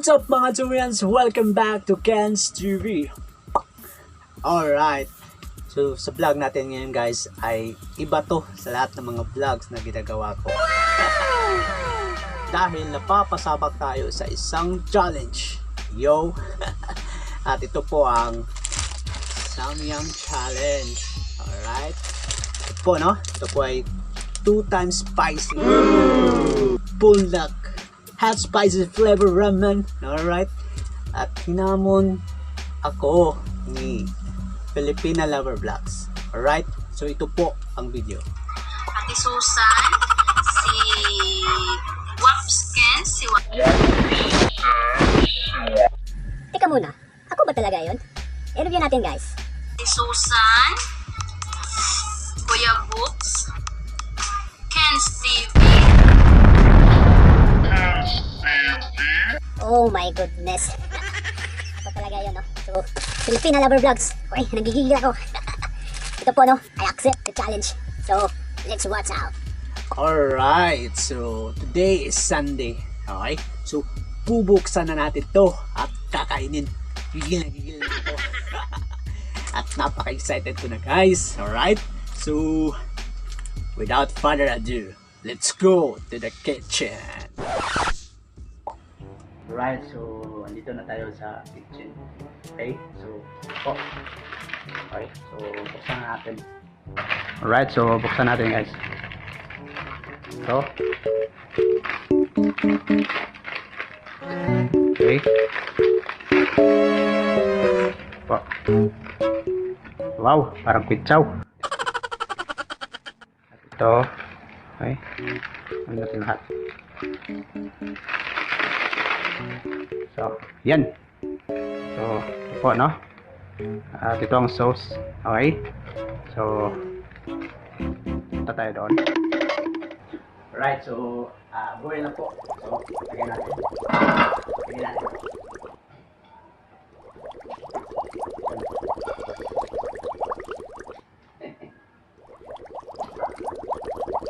What's up mga Choyanz? Welcome back to Choyanz TV. Alright, so sa vlog natin ngayon guys ay iba to sa lahat ng mga vlogs na ginagawa ko. Dahil napapasabak tayo sa isang challenge. Yo! At ito po ang Samyang Challenge. Alright. Ito po no? Ito po ay 2 times spicy. Punlak. Hot spicy flavor ramen. Alright. At hinamon ako ni Filipina Lover Vlogs. Alright. So ito po ang video. Ate Susan, si Wapsken, si Teka muna, ako ba talaga yun? I-review natin guys. Ate Susan, Kuya Books, Ken's TV. Oh my goodness. Ako talaga yun, no? So, Filipina Lover Vlogs. Okay, nagigigil ako. Ito po, no? I accept the challenge. So, let's watch out. Alright. So, today is Sunday. Okay? So, bubuksan na natin to at kakainin. Gigil na ako. At napaka-excited ko na guys. Alright? So, without further ado, let's go to the kitchen. Alright, so andito na tayo sa kitchen. Okay, so okay, so buksan natin. Alright, so buksan natin guys. So okay. Wow, parang pitsaw. At ito, okay, ano natin lahat. So, yan. So, ito po, no? At ito ang sauce. Okay? So, punta tayo doon. Alright, so, boil na po. So, lagyan natin.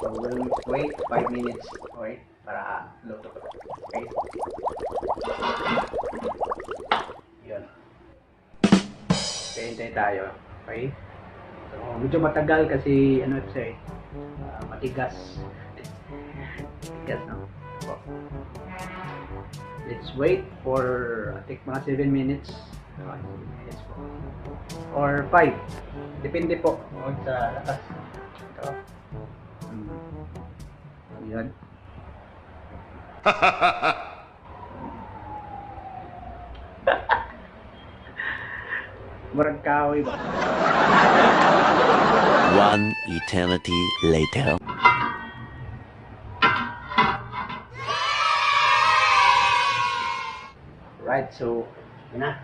So, we'll wait 5 minutes. Okay? Para luto. Okay? Yun. Okay, hintay tayo. Okay? So, medyo matagal kasi, ano ito siya matigas. Matigas, no? So, let's wait for, I think, mga 7 minutes. 7 minutes po. Or 5. Depende po. Huwag sa lakas. Ito. Yun. Murag kahoy ba? One eternity later. Right, so yun na.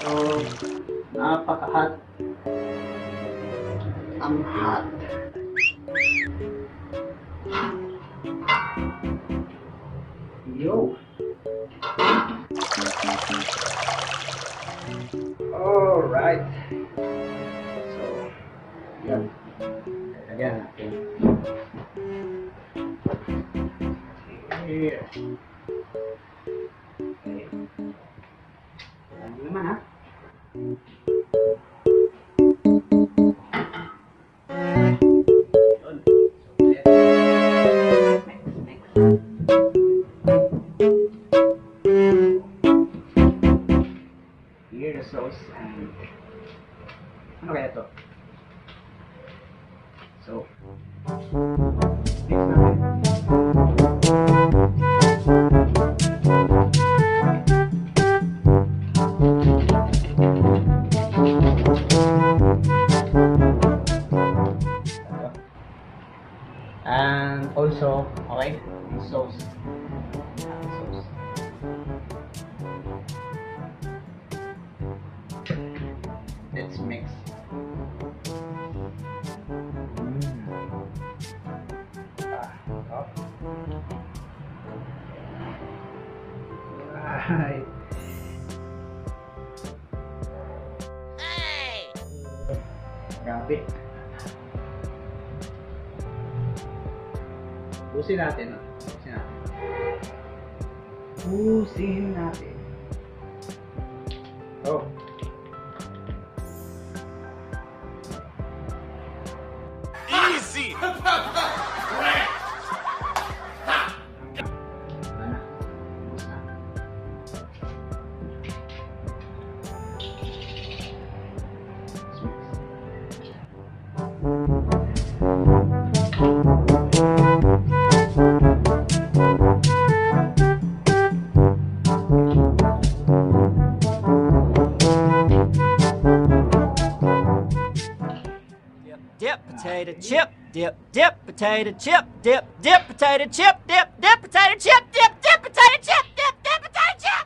So, napaka-hot. Ang hot. Yo. Alright. So, yan. Lagyan natin. Here. Okay. Ano naman ha? Here the sauce and ano kaya to? So mix natin. And also, okay, yung sauce. Sauce. Let's mix. Oh. Alright. Grabe. Busin natin. Busin natin. Oh. Easy! Dip potato chip, dip potato chip, dip potato chip, dip potato chip, dip potato chip, dip potato chip.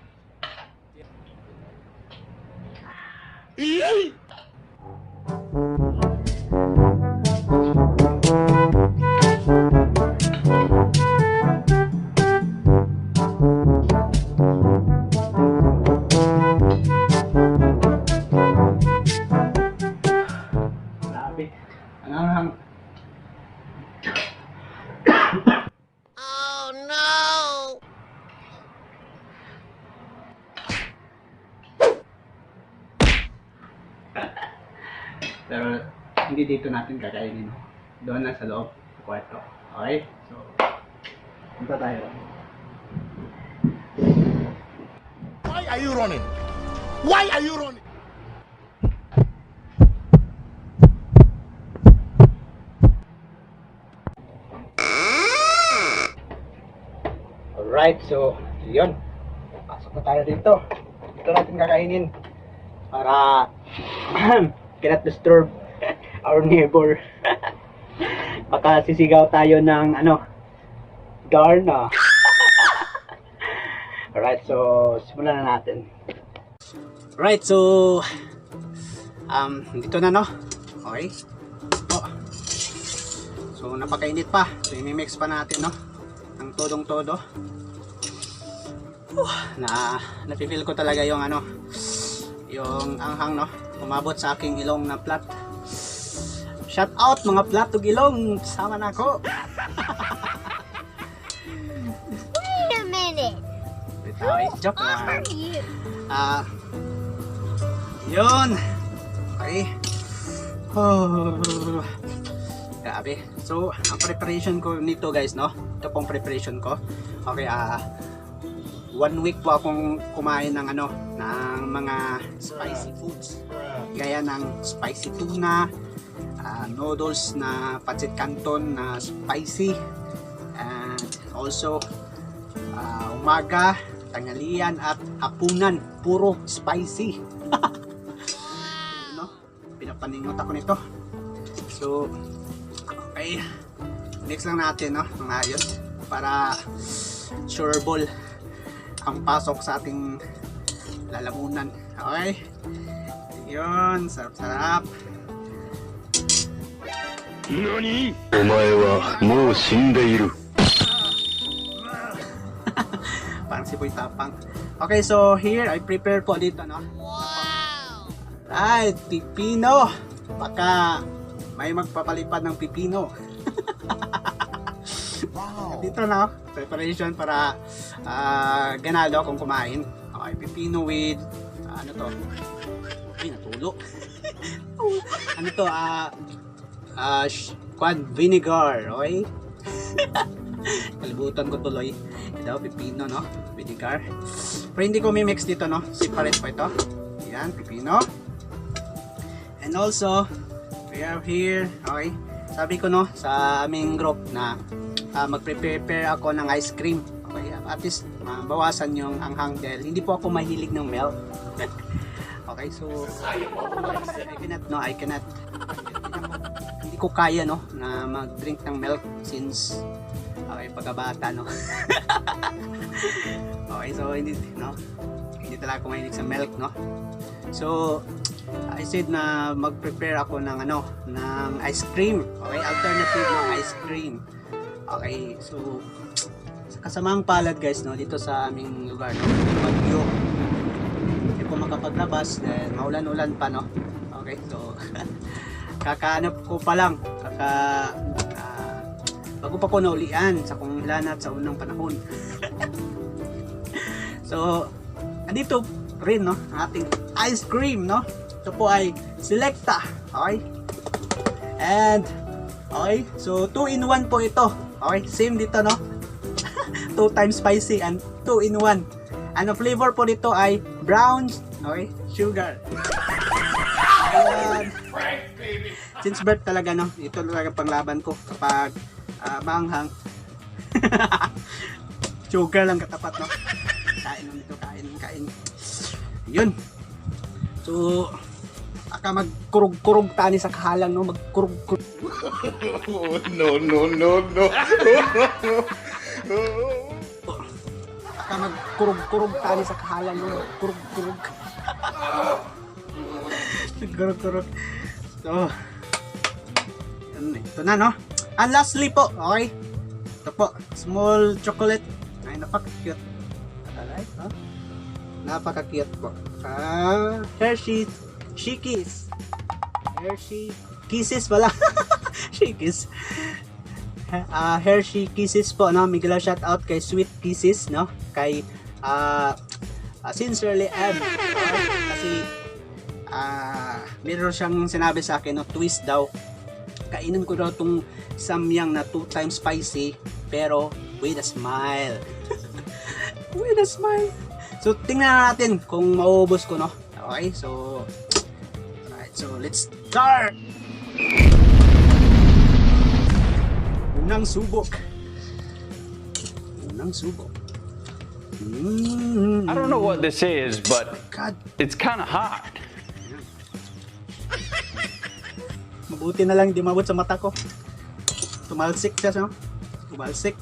Grabe. Anghang. Oh no! Pero hindi dito natin kakainin. Doon lang sa loob, sa kwarto. Okay? So, punta tayo. Why are you running? Why are you running? Alright, so, yun. Pasok na tayo dito. Dito natin kakainin. Para, cannot disturb our neighbor. Baka sisigaw tayo ng, garna. Alright, so, simulan na natin. Alright, so, dito na, no? Okay. Oh. So, napakainit pa. So, imimix pa natin, no? Ang todong-todo. Na-feel ko talaga yung yung anghang, no? Umabot sa aking ilong na plat. Shout out mga plat ug ilong, sama na ako. Wait a minute. Joke Who lang. are you? Yun. Okay. Oh. Grabe. So, ang preparation ko nito, guys, no? Ito pong preparation ko. Okay, 1 week po akong kumain ng ng mga spicy foods. Gaya ng spicy tuna, noodles na pancit canton na spicy, and also umaga, tanghalian at hapunan puro spicy. No? Pinapaningot ako nito. So, okay, mix lang natin, no, mga ayos para sureball ang pasok sa ating lalamunan. Okay, yun, sarap-sarap. Nani? Parang sipoy tapang. Okay, so here I prepare po dito, no? Wow! Right, pipino. Baka may magpapalipad ng pipino. Wow! Dito, no? Preparation para ganado akong kumain. Okay, pipino with ano to? Ay, natulo. Ano to? Vinegar, okay? Kalibutan ko tuloy. Ito, pipino, no? Vinegar. Pero hindi ko mimix dito, no? Separate pa ito. Yan, pipino. And also, we have here, okay? Sabi ko, no, sa aming group na mag-prepare ako ng ice cream. Okay, at least mabawasan yung anghang dahil hindi po ako mahilig ng milk. Okay, so I cannot. Hindi ko kaya, no, na mag-drink ng milk since pagkabata, no. Okay, so hindi talaga ako mahilig sa milk, no. So I said na mag-prepare ako ng ng ice cream. Okay, alternative ng ice cream. Okay, so sa kasamang palad guys, no, dito sa aming lugar, no, Medyo. Hindi po makapaglabas dahil maulan-ulan pa, no. Okay, so kakaanap ko pa lang, bago pa ko naulian sa kung lanat sa unang panahon. So andito rin, no, ang ating ice cream, no. Ito po ay Selecta. Okay, and okay, so 2-in-1 po ito. Okay, same dito, no. 2 times spicy and 2-in-1. Ano flavor po dito ay brown, okay, sugar. And, since birth talaga, no, ito talaga panglaban ko kapag maanghang. Sugar lang katapat, no. Kain mo dito, kain. Yun. So aka magkurug-kurug tani sa kahalang, no, magkurug-kurug. No. Aka magkurug-kurug tani sa kahalang, no, magkurug-kurug. Kurug-kurug. So ito na, no. And lastly po, okay, ito po, small chocolate. Ay, napaka-cute. Alright, no? Napaka-cute po. Hershey Shikis. Hershey Kisses pala. Shikis. Hershey Kisses po, no. Miguel shout out kay Sweet Kisses, no. Kay Sincerely Ed. Kasi meron siyang sinabi sa akin, no, twist daw. Kainin ko daw tong samyang na 2 times spicy pero with a smile. With a smile. So tingnan natin kung mauubos ko, no. Okay, so alright, so let's start. Unang subok. I don't know what this is, but God, it's kind of hot. mabuti na lang hindi mabot sa mata ko. Tumalsik siya, no? Tumalsik.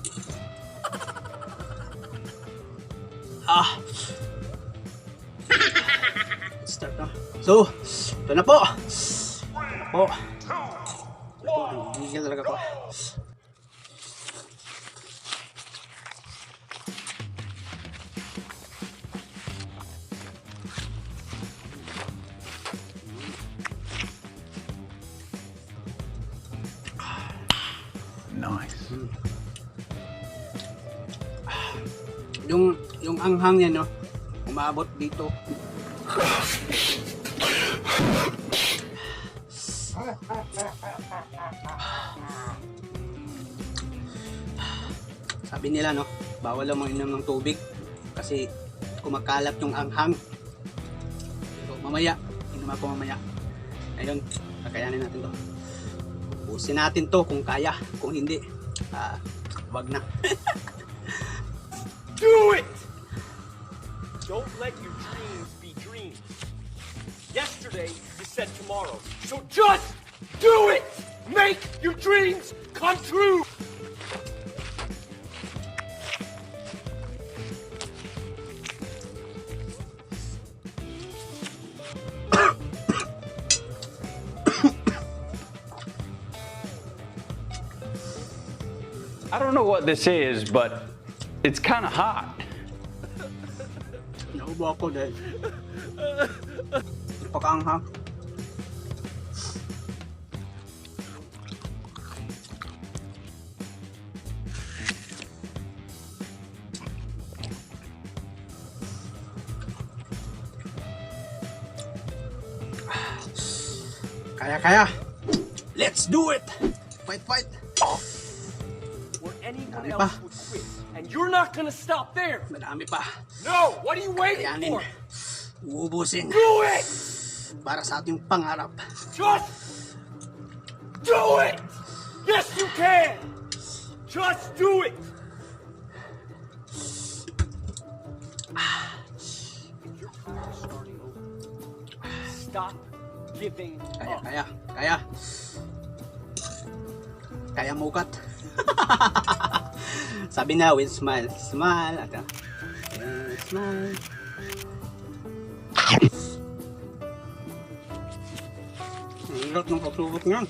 Let's start na. So, ito na po. Nagigil talaga po. Nice. Yung anghang niya, no, umabot dito. Sabi nila, no, bawal lang inom ng tubig kasi kumakalat yung anghang. So, mamaya, inom ako mamaya. Ayun, kakayanin natin to. Ubusin natin to kung kaya. Kung hindi, wag na. Do it! Don't let your dreams be dreams. Yesterday, you said tomorrow. So just do it! Make your dreams come true! I don't know what this is, but it's kind of hot. Naubo ako dahil pagkaanghang. Kaya. Let's do it. Fight. Where anyone Dami pa. else would quit. And you're not gonna stop there! Madami pa. No! What are you waiting Kayanin. for? Uubusin. Do it! Para sa ating pangarap. Just do it! Yes, you can! Just do it! If your career is starting over, stop giving up. Kaya. Kaya mukat. Sabi na with smile. Smile. Smile. Ang hirap ng pagsubok niyan.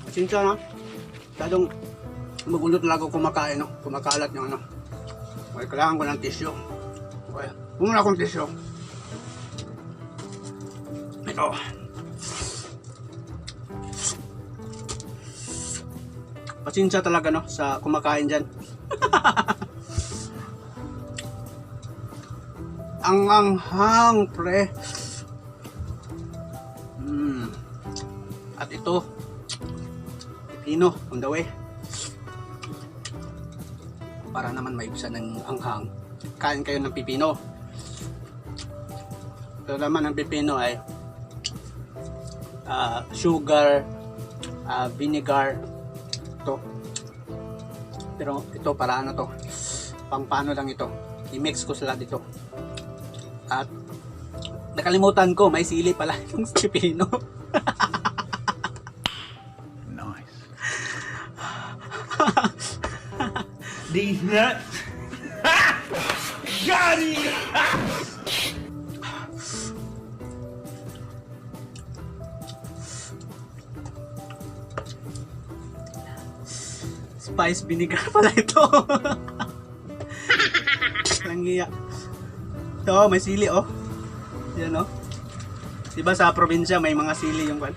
Pasensya na. Masyadong magulo talaga ako kumakain, no? Kumakalat yung ano. Okay, kailangan ko ng tissue. Okay, bumula akong tissue. Ito. Pasensya talaga, no? Sa kumakain dyan. Ang anghang, pre. At ito, pipino, on the way. Para naman maibsan ng anghang, kain kayo ng pipino. Ito naman ang pipino ay sugar, vinegar, ito. Pero ito para ano to, pang paano lang ito. I-mix ko sila dito. At nakalimutan ko, may sili pala yung pipino. Nice. These nuts. Got it. Spice vinegar pala ito. Langgiya. Ito, may sili oh. Yan oh. Diba sa probinsya may mga sili yung kwan?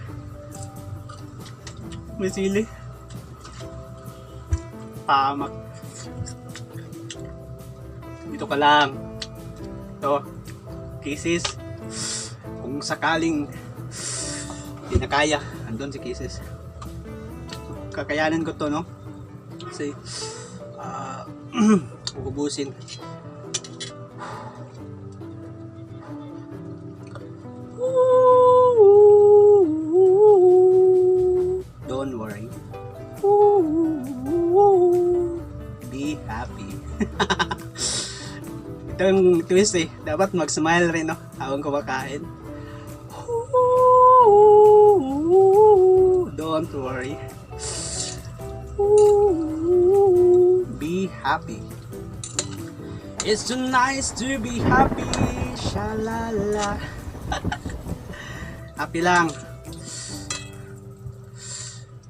May sili. Pamak. Dito ka lang. Ito. Kisses. Kung sakaling hindi na kaya, andun si Kisses. Kakayanin ko to, no? Kasi ubusin. Don't worry. Be happy. Ito yung twist eh. Dapat mag-smile rin, no? Habang kumakain. Don't worry. Be happy. It's so nice to be happy. Shalala. Happy lang.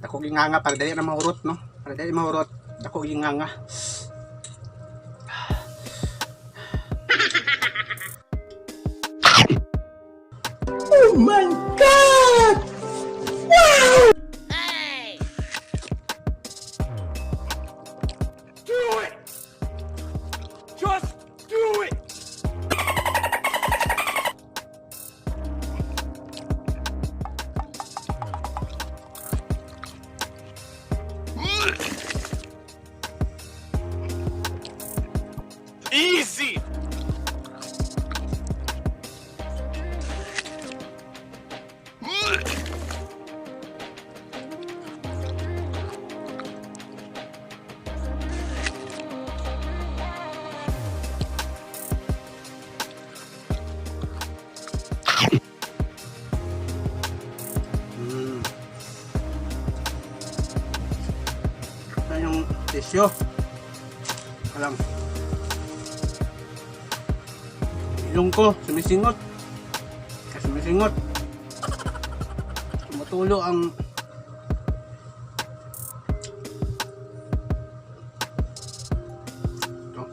Dako ginganga para dali na mahurot, no? Para dali mahurot. Dako ginganga. Oh my God! Wow! Hey! Do it! Just do it! Easy! Ito yung tissue. Alam. Ilong ko, sumisingot. Sumisingot. Tumutulo ang ito.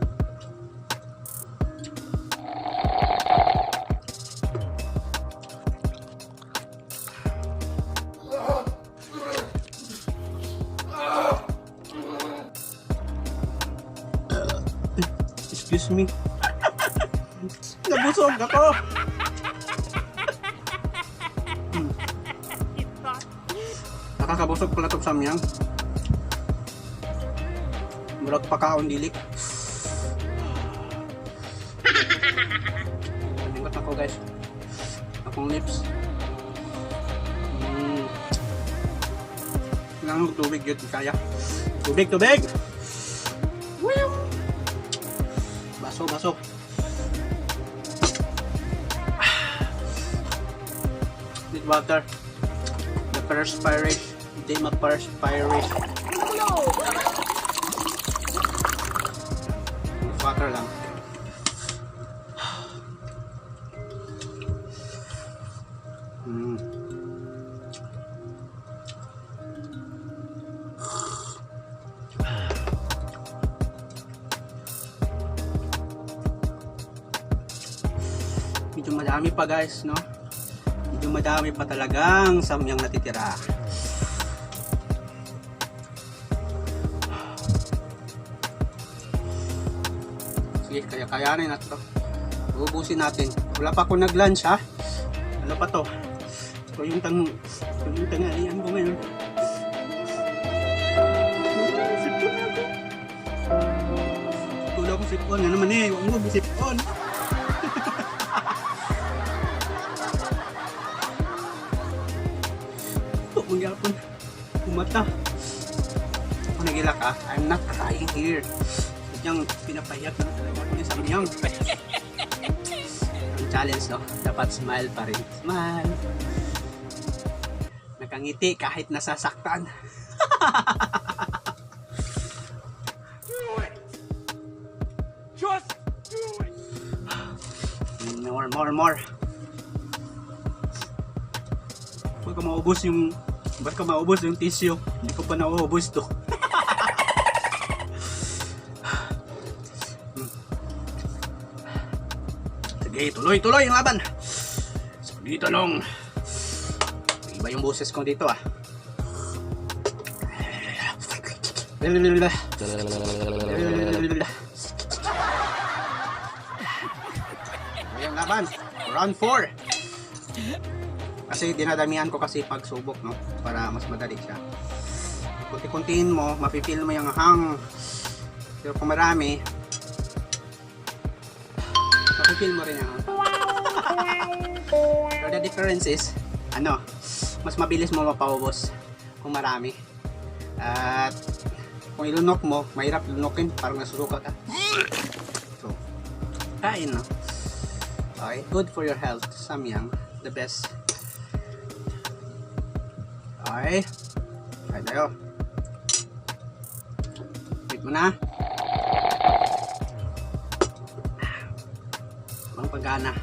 Excuse me. Nabusog ako. Nakakabusog pala itong samyang. Murag pa kaon dilik. Nalingot ako guys. Akong lips. Kailangan tubig yun. Kaya. Tubig, tubig! Baso, baso. With water. The perspiration. Hindi ma-perspiration. With water lang. madami pa guys, no? Medyo madami pa talagang samyang natitira. Sige, kaya-kayanin natin to. Uubusin natin. Wala pa ako nag-lunch ha. Ano pa to? Ito yung tanghalian ko ngayon. Tulad ko sipon. Ano naman eh. Huwag mo sipon. Ito kung yapon. Kumata. Kung nagilak ha. I'm not crying here. Sadyang pinapayak na talaga ako ni Samyang. Ang challenge no. Dapat smile pa rin. Smile. Nakangiti kahit nasasaktan. Just do it! More. Ba't ka maubos yung tissue? Hindi ko pa nauubos to. Sige, tuloy ang laban. So, dito long. Iba yung boses ko dito ah. Ayan laban. Round 4. Kasi dinadamihan ko kasi pagsubok no. Para mas madali siya. Kunti-kuntiin mo, mapipil mo yung hang. Pero kung marami, mapipil mo rin yung hang. Pero the difference is, mas mabilis mo mapaubos kung marami. At kung ilunok mo, mahirap lunokin, parang nasusuka ka. So, kain no. Okay, good for your health, Samyang, the best. Okay, kain tayo. Wait mo na. Ang pagana.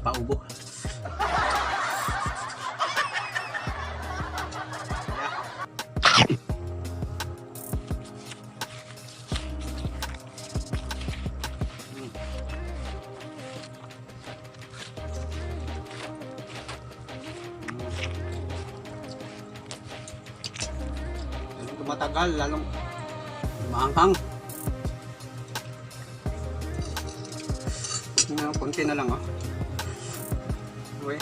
Paubo. Lalong tumatagal, lalong maanghang. Kunti na lang oh. Okay.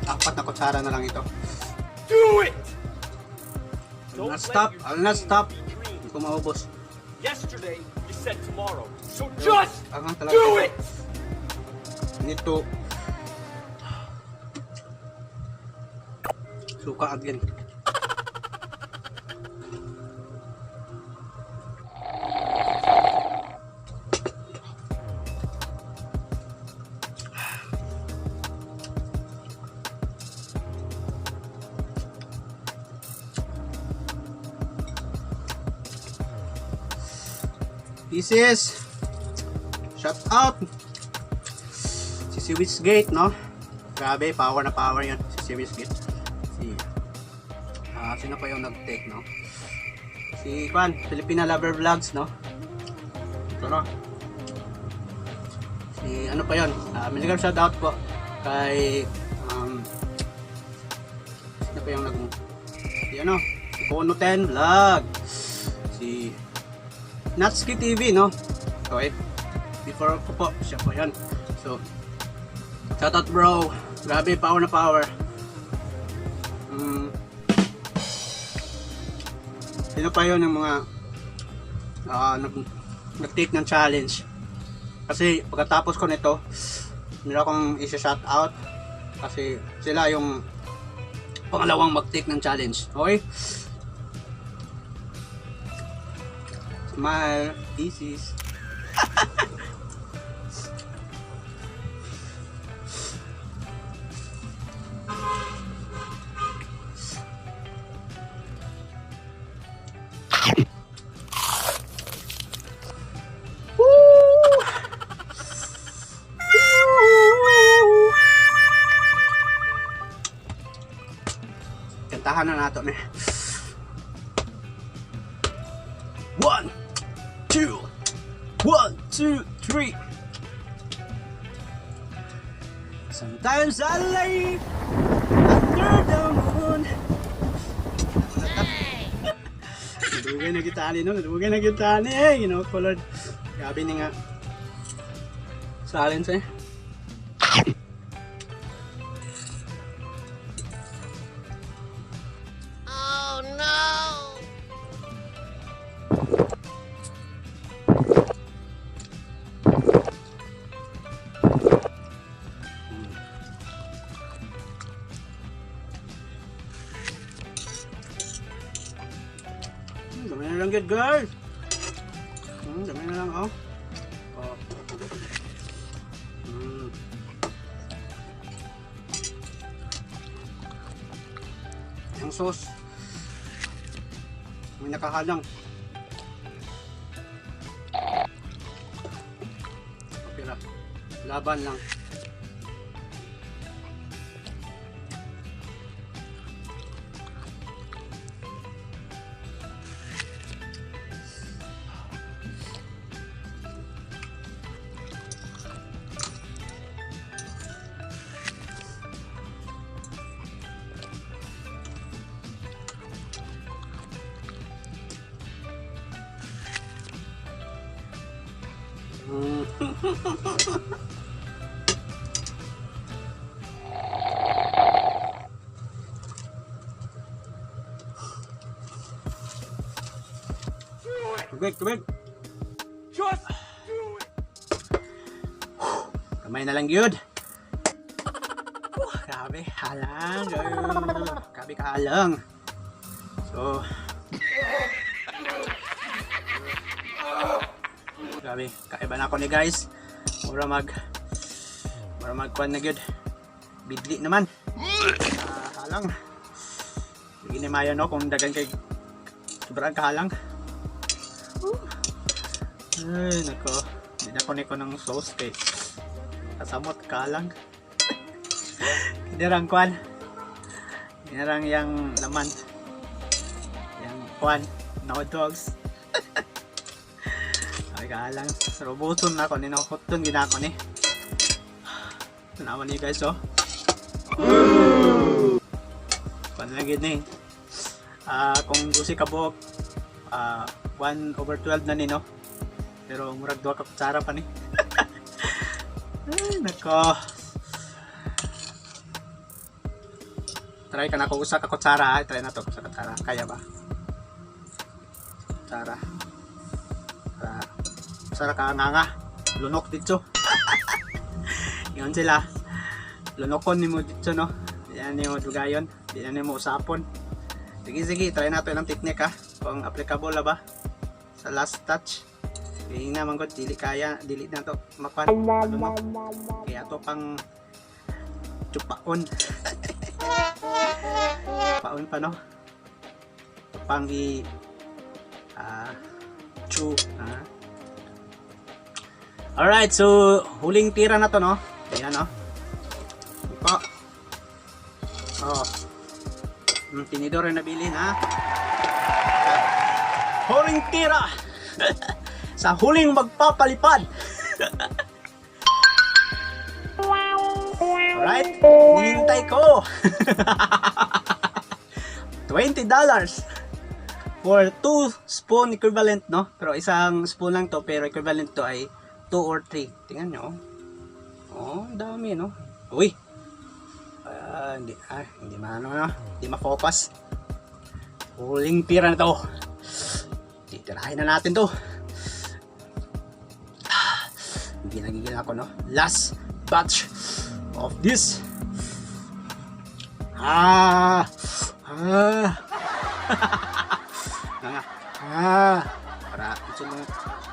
4 na kutsara na lang ito. Do it! I'll not stop. Hindi ko maubos. Yesterday, you said tomorrow. So just Do do it! Need to suka again. Pieces. Shout out. Si Witchgate, no? Grabe, power na power yun. Si Witchgate. Sino pa yung nag-take, no? Si Kwan, Filipina Lover Vlogs, no? Ito, no? Si ano pa yun? Miligram shout out po kay sino pa yung si ano? Si Kono 10 Vlog. Si Natsuki TV, no? Okay. Before ko po, siya po yan. So, shout out bro. Grabe, power na power. Sino pa yun yung mga nag-take ng challenge? Kasi pagkatapos ko nito, meron akong isa-shout out. Kasi sila yung pangalawang mag-take ng challenge. Okay? Smile, pieces. Kantahan na nato eh. 2. 1, 2, 3. Sometimes I lay under the moon. Nadugay na kita ni no, nadugay na kita ni you know, colored. Gabi ni nga. Silence eh. Dami na lang good guys. Dami na lang oh. Oh. Ang sauce. May nakahalang. Okay lang. Laban lang. Tubig. Just do it! Kamay na lang yun. Grabe, halang. Grabe kahalang. So, grabe, kaiba na ako ni guys. Mura magkuhan na yun. Bidli naman. Halang. Hindi mayo no kung dagan kay sobrang kahalang. Ay, nako. Hindi ko ng sauce kay kasamot kalang. Hinarang kwan. Hinarang yang laman. Yang kwan. No dogs. Ay, kalang. Robuton na ako. Ninakuton ginako ni. Tanawan niyo guys, oh. Kwan lang yun eh. Kung gusi ka buhok, 1/12 na ni, no? Pero murag 2 ka kutsara pa ni. Ay, nako. Try ka na kung usa ka kutsara, ha? Try na to sa kutsara. Kaya ba? Kutsara. Kutsara ka nga. Lunok dito. Yun sila. Lunokon ni mo dito, no? Yan ni mo dugayon. Yan ni mo usapon. Sige, try na to ilang technique, ha? Kung applicable na ba? Sa last touch. Kaya naman ko, dili na to makuha. Kaya to pang chupaon. Chupaon pa, no? Pang chew. Alright, so huling tira na to, no? Ayan, no? Ito. Oh. Tinidor na nabili, ha? Huling tira! Sa huling magpapalipad. Alright, hinihintay ko. $20 for 2 spoon equivalent, no? Pero isang spoon lang to, pero equivalent to ay 2 or 3. Tingnan nyo. Oh, dami, no? Uy. Hindi ma-focus. Huling tira na to. Titirahin na natin to. Ginagigil ako, no? Last batch of this. Para ito lang.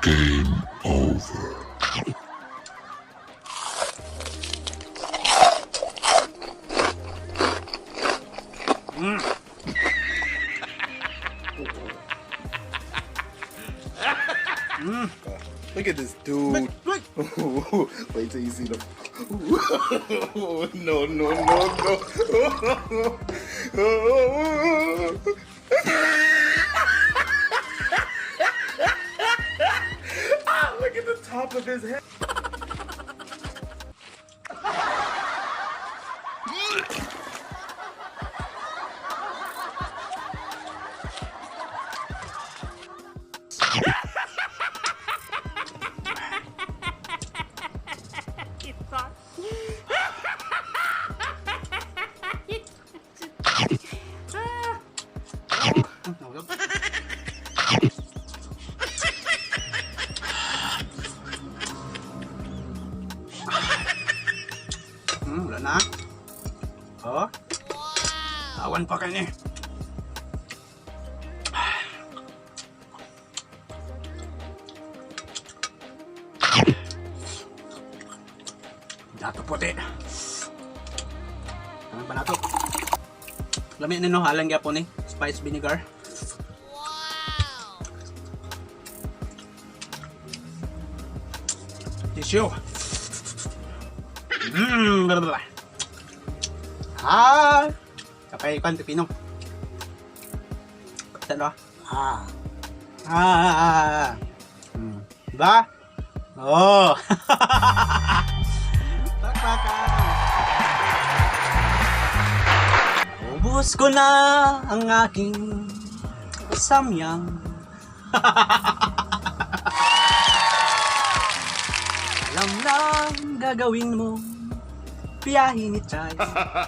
Game over. Look at this dude. Wait till you see the. No. top of his head. Wala na. Oh. Awan pa kayo eh. Dato puti. Ano ba nato? Lami na no, halang gyapon eh. Spice vinegar. Tissue. Blablabla. Kapay kan pipino. Talo. Diba? Oh. Bakbakan. Ubus ko na ang aking samyang. Alam na ang gagawin mo. Biyahe ni Choyanz.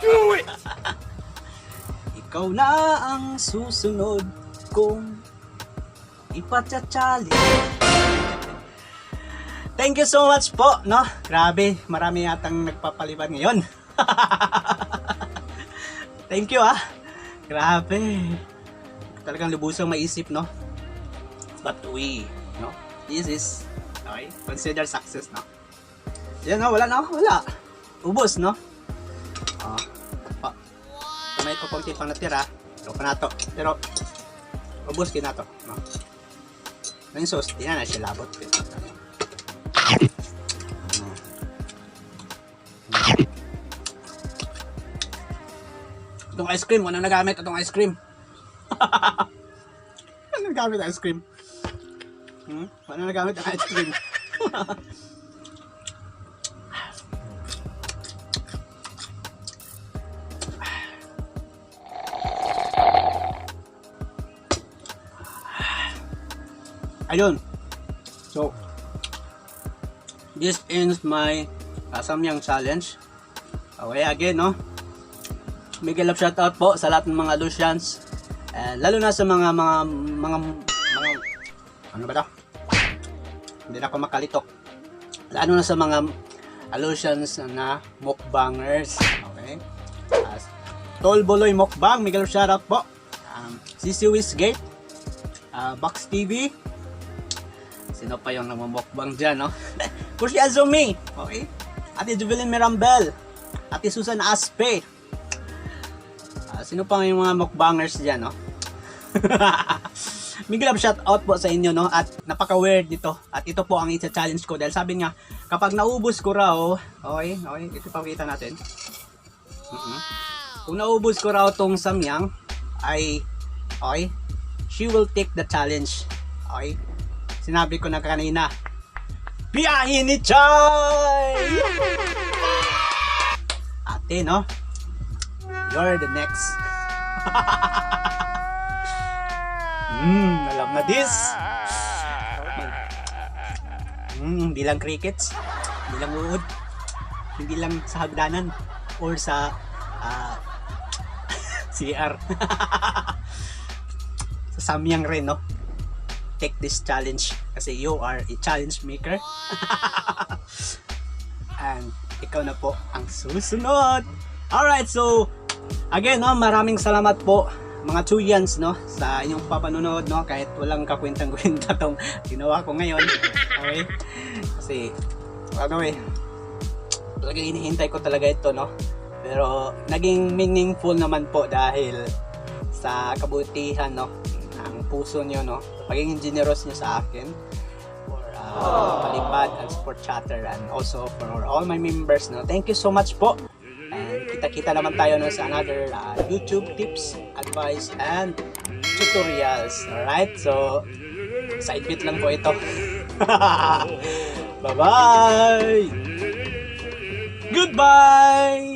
Do it! Ikaw na ang susunod kong ipatcha-challenge. Thank you so much po, no? Grabe, marami yatang nagpapalipad ngayon. Thank you, Grabe. Talagang lubusang maisip, no? But we, no? This is, okay, consider success, no? Yan, no? Wala. Ubos, no? May kapunti pang natira. Pero pa na to. Pero, ubos kin na to, no? Ngayon sauce, di na siya labot. Itong ice cream, walang nagamit itong ice cream. Walang nagamit ice cream. Walang nagamit ang ice cream. Ayun. So, this ends my Samyang challenge. Okay, again, no? Mega love shoutout po sa lahat ng mga Lucians. Lalo na sa mga ano ba 'to? Hindi na ako makalitok. Lalo na sa mga Lucians na mukbangers. Okay? Tol Boloy Mukbang, mega love shoutout po. CC Wisgate, Box TV. Sino pa yung namumukbang dyan, no? Pushi Azumi, okay? Ate Juvelin Mirambel, Ate Susan Aspe. Sino pa yung mga mukbangers dyan, no? Big love shout out po sa inyo, no? At napaka-weird nito. At ito po ang i-challenge ko. Dahil sabi nga, kapag naubos ko raw, okay, ito pakita natin. Kung naubos ko raw tong samyang, ay, okay, she will take the challenge. Okay? Sinabi ko na kanina, biyahe ni Choy! Ate, no? You're the next. Alam na this. Hindi lang crickets, hindi lang uod, hindi lang sa hagdanan or sa CR. Sa samyang rin, no? Take this challenge kasi you are a challenge maker. And ikaw na po ang susunod. Alright, so again, no, maraming salamat po mga Choyanz, no, sa inyong papanunod, no, kahit walang kakwentang-kwenta tong ginawa ko ngayon. Okay? Kasi talagang hinihintay ko talaga ito, no. Pero naging meaningful naman po dahil sa kabutihan, no, ng puso niyo, no, pagiging generous niyo sa akin for palipad and support chatter, and also for all my members, no. Thank you so much po. And kita-kita naman tayo, no, sa another YouTube tips, advice, and tutorials. Alright, so side bit lang po ito. Bye-bye! Goodbye!